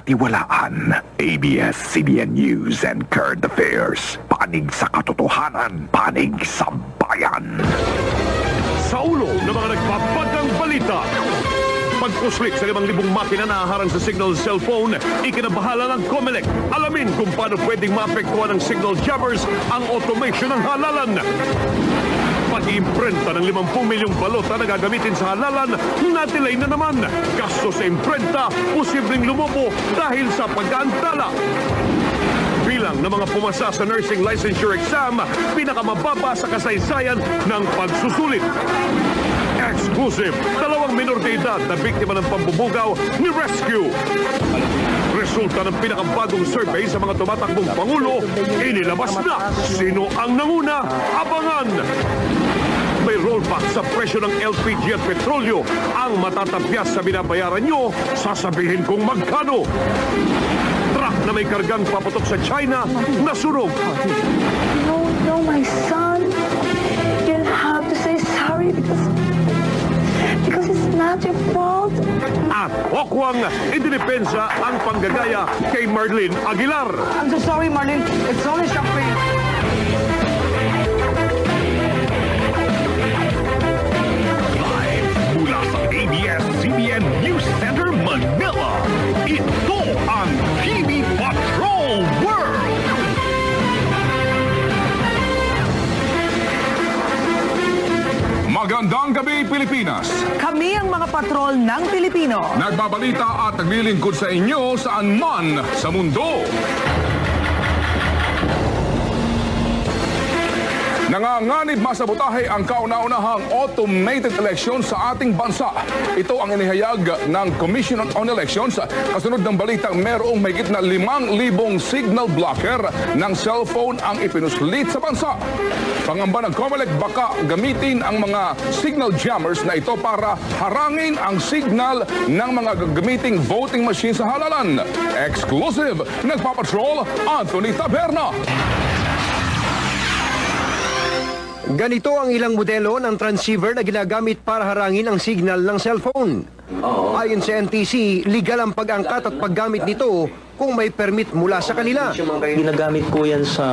mapagkakatiwalaan. ABS-CBN News and Current Affairs. Panig sa katotohanan, panig sa bayan. Sa ulo ng mga nagpapagang balita. Pagpuslit sa 5,000 makina na harang sa signal cellphone, ikinabahala ng COMELEC. Alamin kung paano pwedeng maapektuhan ng signal jammers ang automation ng halalan. Pag-iimprenta ng 50 milyong balota na gagamitin sa halalan, na-delay na naman. Gasto sa imprenta, posibleng lumobo dahil sa pag-aantala. Bilang ng mga pumasa sa nursing licensure exam, pinakamababa sa kasaysayan ng pagsusulit. Exclusive, 2 minor de edad na biktima ng pambubugaw ni Rescue. Resulta ng pinakabagong survey sa mga tumatakbong Pangulo, inilabas na sino ang nanguna. Abangan! May rollback sa presyo ng LPG at petrolyo. Ang matatapyas sa binabayaran nyo, sasabihin kung magkano. Truck na may kargang paputok sa China, nasunog. No, my son. You'll have to say sorry because it's not your fault. At wakwang idinipensa ang panggagaya kay Marlene Aguilar. I'm so sorry, Marlene. It's only shock pain. Live mula sa ABS-CBN News Center, Manila. Ito ang PB Patrol World! Magandang gabi, Pilipinas! Kami ang mga patrol ng Pilipino. Nagbabalita at naglilingkod sa inyo saan man sa mundo. Nanganganib masabotahe ang kauna-unahang automated election sa ating bansa. Ito ang inihayag ng Commission on Elections kasunod ng balitang merong mahigit na 5,000 signal blocker ng cellphone ang ipinuslit sa bansa. Pangamba ng COMELEC, baka gamitin ang mga signal jammers na ito para harangin ang signal ng mga gagamiting voting machine sa halalan. Exclusive, nagpapatrol Anthony Taberna. Ganito ang ilang modelo ng transceiver na ginagamit para harangin ang signal ng cellphone. Ayon sa NTC, legal ang pag-angkat at paggamit nito kung may permit mula sa kanila. Ginagamit ko yan sa